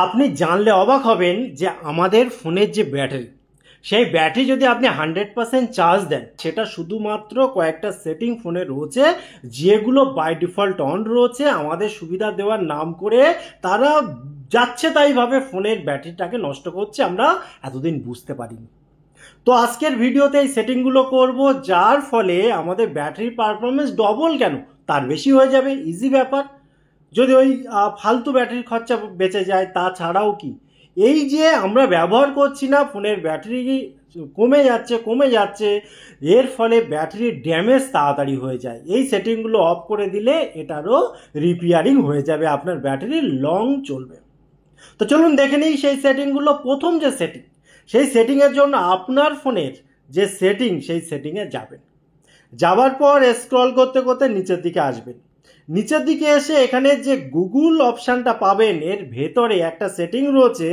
আপনি জানলে অবাক হবেন যে আমাদের ফোনের যে ব্যাটারি, সেই ব্যাটারি যদি আপনি 100% চার্জ দেন, সেটা শুধুমাত্র কয়েকটা সেটিং ফোনে রয়েছে, যেগুলো বাই ডিফল্ট অন রয়েছে আমাদের সুবিধা দেওয়ার নাম করে তারা যাচ্ছে তাইভাবে ফোনের ব্যাটারিটাকে নষ্ট করছে, আমরা এতদিন বুঝতে পারিনি। তো আজকের ভিডিওতে এই সেটিংগুলো করব, যার ফলে আমাদের ব্যাটারির পারফরমেন্স ডবল কেন তার বেশি হয়ে যাবে। ইজি ব্যাপার, যদি ওই ফালতু ব্যাটারির খরচা বেঁচে যায়। তাছাড়াও কি, এই যে আমরা ব্যবহার করছি না, ফোনের ব্যাটারি কমে যাচ্ছে, এর ফলে ব্যাটারির ড্যামেজ তাড়াতাড়ি হয়ে যায়। এই সেটিংগুলো অফ করে দিলে এটারও রিপেয়ারিং হয়ে যাবে, আপনার ব্যাটারি লং চলবে। তো চলুন দেখে নিই সেই সেটিংগুলো। প্রথম যে সেটিং, সেই সেটিংয়ের জন্য আপনার ফোনের যে সেটিং, সেই সেটিংয়ে যাবেন। যাওয়ার পর স্ক্রল করতে করতে নিচের দিকে আসবেন। নিচের দিকে এসে এখানে যে গুগল অপশানটা পাবেন, এর ভেতরে একটা সেটিং রয়েছে,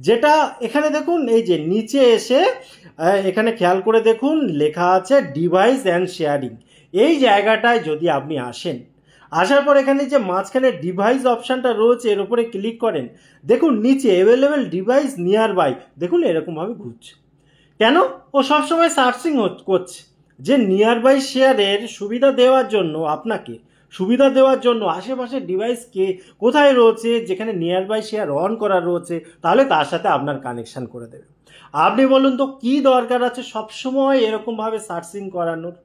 যেটা এখানে দেখুন, এই যে নিচে এসে এখানে খেয়াল করে দেখুন লেখা আছে ডিভাইস অ্যান্ড শেয়ারিং। এই জায়গাটায় যদি আপনি আসেন, আসার পর এখানে যে মাঝখানে ডিভাইস অপশানটা রয়েছে, এর উপরে ক্লিক করেন। দেখুন নিচে অ্যাভেলেবেল ডিভাইস নিয়ার বাই, দেখুন এরকমভাবে ঘুরছে। কেন? ও সবসময় সার্চিং করছে যে নিয়ার বাই শেয়ারের সুবিধা দেওয়ার জন্য, আপনাকে সুবিধা দেওয়ার জন্য আশেপাশের ডিভাইস কোথায় রয়েছে, যেখানে নিয়ার বাই শেয়ার অন করা রয়েছে, তাহলে তার সাথে আপনার কানেকশান করে দেবে। আপনি বলুন তো কি দরকার আছে সবসময় এরকমভাবে সার্চিং করানোর?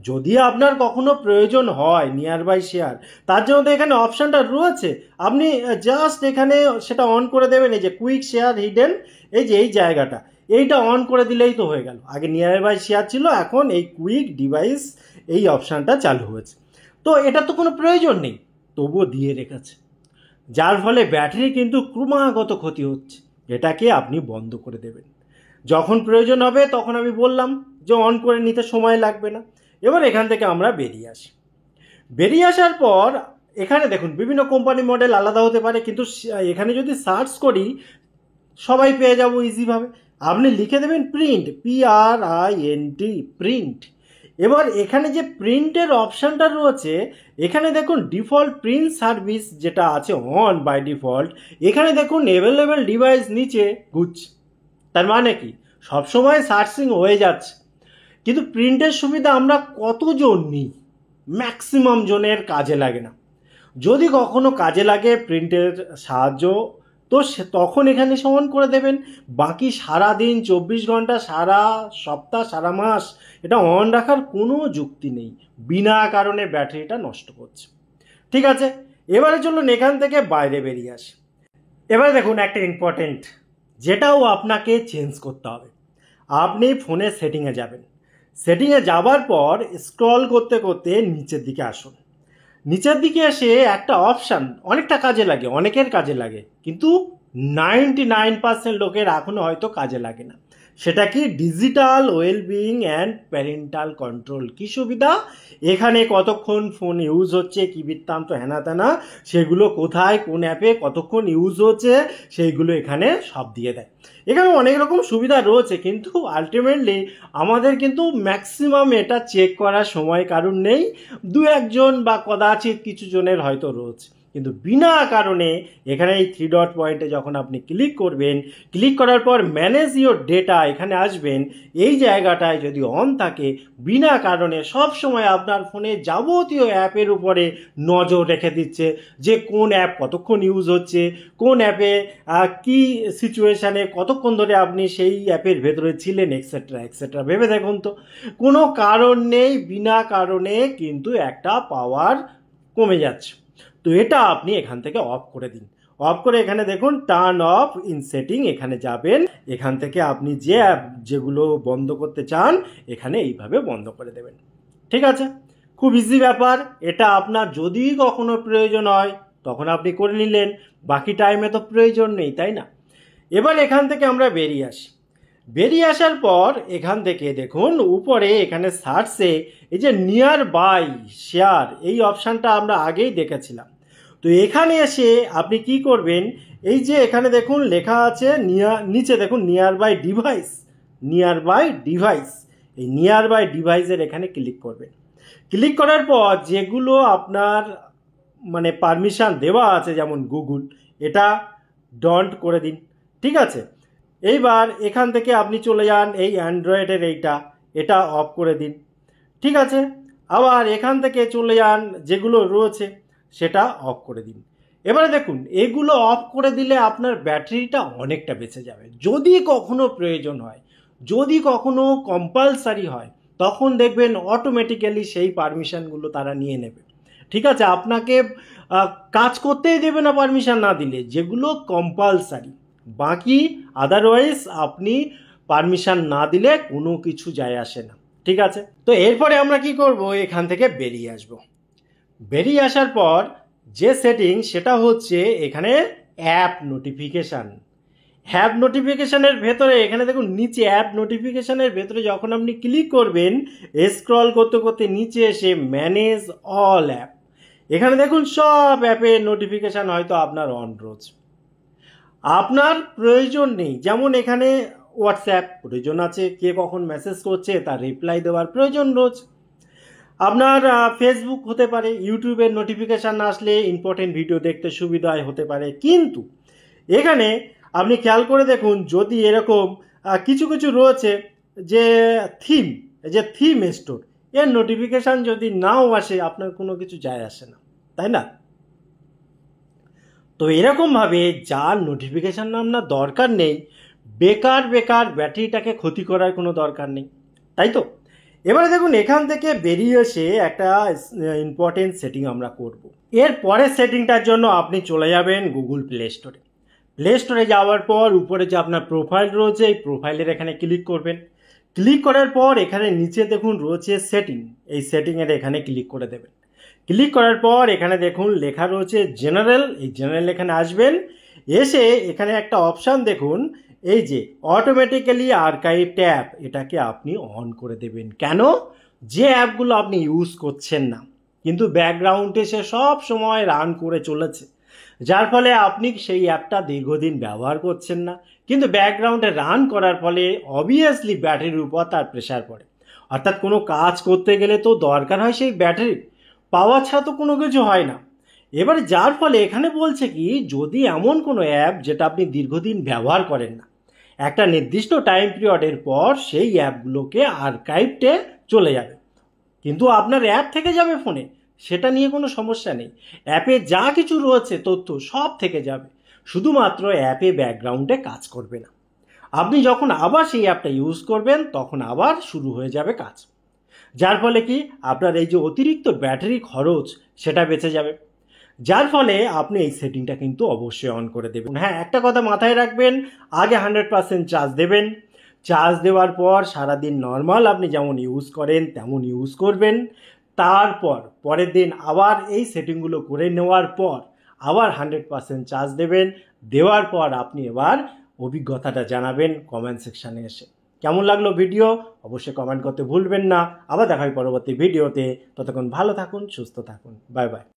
যদি আপনার কখনো প্রয়োজন হয় নিয়ার বাই শেয়ার, তার জন্য তো এখানে অপশানটা রয়েছে। আপনি জাস্ট এখানে সেটা অন করে দেবেন, এই যে কুইক শেয়ার হিডেন, এই যে এই জায়গাটা, এইটা অন করে দিলেই তো হয়ে গেল। আগে নিয়ার বাই শেয়ার ছিল, এখন এই কুইক ডিভাইস এই অপশানটা চালু হয়েছে। তো এটা তো কোনো প্রয়োজন নেই, তবুও দিয়ে রেখেছে, যার ফলে ব্যাটারি কিন্তু ক্রমাগত ক্ষতি হচ্ছে। এটাকে আপনি বন্ধ করে দেবেন। যখন প্রয়োজন হবে তখন আমি বললাম যে অন করে নিতে সময় লাগবে না। এবার এখান থেকে আমরা বেরিয়ে আসি। বেরিয়ে আসার পর এখানে দেখুন বিভিন্ন কোম্পানি মডেল আলাদা হতে পারে, কিন্তু এখানে যদি সার্চ করি সবাই পেয়ে যাবো ইজিভাবে। আপনি লিখে দেবেন প্রিন্ট, PRINT, প্রিন্ট। এবার এখানে যে প্রিন্টের অপশানটা রয়েছে, এখানে দেখুন ডিফল্ট প্রিন্ট সার্ভিস যেটা আছে অন বাই ডিফল্ট, এখানে দেখুন অ্যাভেলেবেল ডিভাইস নিচে ঘুরছে। তার মানে কি, সবসময় সার্চিং হয়ে যাচ্ছে, কিন্তু প্রিন্টের সুবিধা আমরা কতজন নিই? ম্যাক্সিমাম জনের কাজে লাগে না। যদি কখনো কাজে লাগে প্রিন্টের সাহায্য, তো তখন এখানে সমান করে দেবেন। বাকি সারা দিন, 24 ঘন্টা, সারা সপ্তাহ, সারা মাস এটা অন রাখার কোনো যুক্তি নেই, বিনা কারণে ব্যাটারিটা নষ্ট করছে। ঠিক আছে, এবারে চলুন এখান থেকে বাইরে বেরিয়ে আসি। এবারে দেখুন একটা ইম্পর্টেন্ট, যেটাও আপনাকে চেঞ্জ করতে হবে। আপনি ফোনের সেটিংয়ে যাবেন। সেটিংয়ে যাওয়ার পর স্ক্রল করতে করতে নিচের দিকে আসুন। নিচের দিকে এসে একটা অপশান অনেকটা কাজে লাগে, অনেকের কাজে লাগে, কিন্তু 99% লোকের এখনও হয়তো কাজে লাগে না। সেটা কি? Digital wellbeing and parental control. কী সুবিধা? এখানে কতক্ষণ ফোন ইউজ হচ্ছে, কী বৃত্তান্ত, হেনা তেনা, সেগুলো কোথায় কোন অ্যাপে কতক্ষণ ইউজ হচ্ছে, সেইগুলো এখানে সব দিয়ে দেয়। এখানে অনেক রকম সুবিধা রয়েছে, কিন্তু আলটিমেটলি আমাদের কিন্তু ম্যাক্সিমাম এটা চেক করার সময় কারণ নেই। দু একজন বা কদাচিৎ কিছু জনের হয়তো রয়েছে, কিন্তু বিনা কারণে এখানে এই 3 ডট পয়েন্টে যখন আপনি ক্লিক করবেন, ক্লিক করার পর ম্যানেজ ইওর ডেটা এখানে আসবেন। এই জায়গাটায় যদি অন থাকে, বিনা কারণে সব সময় আপনার ফোনে যাবতীয় অ্যাপের উপরে নজর রেখে দিচ্ছে, যে কোন অ্যাপ কতক্ষণ ইউজ হচ্ছে, কোন অ্যাপে কি সিচুয়েশানে কতক্ষণ ধরে আপনি সেই অ্যাপের ভেতরে ছিলেন, এক্সেট্রা এক্সেট্রা। ভেবে দেখুন তো, কোনো কারণ নেই, বিনা কারণে কিন্তু একটা পাওয়ার কমে যাচ্ছে। তো এটা আপনি এখান থেকে অফ করে দিন। অফ করে এখানে দেখুন টার্ন অফ ইন সেটিং, এখানে যাবেন। এখান থেকে আপনি যে অ্যাপ যেগুলো বন্ধ করতে চান, এখানে এইভাবে বন্ধ করে দেবেন। ঠিক আছে, খুব ইজি ব্যাপার। এটা আপনার যদি কখনো প্রয়োজন হয় তখন আপনি করে নিলেন, বাকি টাইমে তো প্রয়োজন নেই, তাই না? এবার এখান থেকে আমরা বেরিয়ে আসি। বেরিয়ে আসার পর এখান থেকে দেখুন উপরে এখানে সার্চে এই যে নিয়ার বাই শেয়ার, এই অপশানটা আমরা আগেই দেখেছিলাম। তো এখানে এসে আপনি কি করবেন, এই যে এখানে দেখুন লেখা আছে নিচে দেখুন nearby device, nearby device, এই নিয়ার বাই ডিভাইসের এখানে ক্লিক করবেন। ক্লিক করার পর যেগুলো আপনার মানে পারমিশন দেওয়া আছে, যেমন গুগল, এটা ডন্ট করে দিন। ঠিক আছে, এইবার এখান থেকে আপনি চলে যান এই অ্যান্ড্রয়েডের এটা অফ করে দিন। ঠিক আছে, আবার এখান থেকে চলে যান যেগুলো রয়েছে সেটা অফ করে দিন। এবারে দেখুন এগুলো অফ করে দিলে আপনার ব্যাটারিটা অনেকটা বেঁচে যাবে। যদি কখনো প্রয়োজন হয়, যদি কখনো কম্পালসারি হয়, তখন দেখবেন অটোমেটিক্যালি সেই পারমিশনগুলো তারা নিয়ে নেবে। ঠিক আছে, আপনাকে কাজ করতেই দেবে না পারমিশন না দিলে, যেগুলো কম্পালসারি। বাকি আদারওয়াইজ আপনি পারমিশন না দিলে কোনো কিছু যায় আসে না। ঠিক আছে, তো এরপরে আমরা কি করব, এখান থেকে বেরিয়ে আসব। বেরিয়ে আসার পর যে সেটিং সেটা হচ্ছে এখানে অ্যাপ নোটিফিকেশান। অ্যাপ নোটিফিকেশানের ভেতরে এখানে দেখুন নিচে অ্যাপ নোটিফিকেশানের ভেতরে যখন আপনি ক্লিক করবেন, স্ক্রল করতে করতে নিচে এসে ম্যানেজ অল অ্যাপ, এখানে দেখুন সব অ্যাপের নোটিফিকেশান হয়তো আপনার অন রয়েছে, আপনার প্রয়োজন নেই। যেমন এখানে হোয়াটসঅ্যাপ প্রয়োজন আছে, কে কখন মেসেজ করছে তার রিপ্লাই দেওয়ার প্রয়োজন রয়েছে। আপনার ফেসবুক হতে পারে, ইউটিউবের নোটিফিকেশান আসলে ইম্পর্টেন্ট ভিডিও দেখতে সুবিধা হতে পারে। কিন্তু এখানে আপনি খেয়াল করে দেখুন, যদি এরকম কিছু কিছু রয়েছে যে থিম স্টোর, এর নোটিফিকেশান যদি নাও আসে আপনার কোনো কিছু যায় আসে না, তাই না? তো এরকমভাবে যার নোটিফিকেশান আপনার দরকার নেই, বেকার ব্যাটারিটাকে ক্ষতি করার কোনো দরকার নেই, তাই তো? এবারে দেখুন এখান থেকে বেরিয়ে এসে একটা ইম্পর্টেন্ট সেটিং আমরা করব। এর পরের সেটিংটার জন্য আপনি চলে যাবেন গুগল প্লে স্টোরে। প্লে স্টোরে যাওয়ার পর উপরে যে আপনার প্রোফাইল রয়েছে, এই প্রোফাইলের এখানে ক্লিক করবেন। ক্লিক করার পর এখানে নিচে দেখুন রয়েছে সেটিং, এই সেটিংয়ের এখানে ক্লিক করে দেবেন। ক্লিক করার পর এখানে দেখুন লেখা রয়েছে জেনারেল, এই জেনারেল এখানে আসবেন। এসে এখানে একটা অপশান দেখুন, এই যে অটোমেটিক্যালি আর্কাইভ ট্যাব, এটাকে আপনি অন করে দেবেন। কেন? যে অ্যাপগুলো আপনি ইউজ করছেন না কিন্তু ব্যাকগ্রাউন্ডে সে সব সময় রান করে চলেছে, যার ফলে আপনি সেই অ্যাপটা দীর্ঘদিন ব্যবহার করছেন না, কিন্তু ব্যাকগ্রাউন্ডে রান করার ফলে অবভিয়াসলি ব্যাটারির উপর তার প্রেশার পড়ে। অর্থাৎ কোনো কাজ করতে গেলে তো দরকার হয় সেই ব্যাটারি, পাওয়া ছাড়া তো কোনো কিছু হয় না। এবারে যার ফলে এখানে বলছে কি, যদি এমন কোনো অ্যাপ যেটা আপনি দীর্ঘদিন ব্যবহার করেন না, একটা নির্দিষ্ট টাইম পিরিয়ডের পর সেই অ্যাপগুলোকে আর্কাইভে চলে যাবে, কিন্তু আপনার অ্যাপ থেকে যাবে ফোনে, সেটা নিয়ে কোনো সমস্যা নেই। অ্যাপে যা কিছু রয়েছে তথ্য সব থেকে যাবে, শুধুমাত্র অ্যাপে ব্যাকগ্রাউন্ডে কাজ করবে না। আপনি যখন আবার সেই অ্যাপটা ইউজ করবেন তখন আবার শুরু হয়ে যাবে কাজ, যার ফলে কি আপনার এই যে অতিরিক্ত ব্যাটারি খরচ সেটা বেঁচে যাবে। যার ফলে আপনি এই সেটিংটা কিন্তু অবশ্যই অন করে দেবেন। হ্যাঁ, একটা কথা মাথায় রাখবেন, আগে 100% চার্জ দেবেন। চার্জ দেওয়ার পর সারাদিন নর্মাল আপনি যেমন ইউজ করেন তেমন ইউজ করবেন। তারপর পরের দিন আবার এই সেটিংগুলো করে নেওয়ার পর আবার 100% চার্জ দেবেন। দেওয়ার পর আপনি এবার অভিজ্ঞতাটা জানাবেন কমেন্ট সেকশানে এসে। কেমন লাগলো ভিডিও অবশ্যই কমেন্ট করতে ভুলবেন না। আবার দেখা হয় পরবর্তী ভিডিওতে। ততক্ষণ ভালো থাকুন, সুস্থ থাকুন, বাই বাই।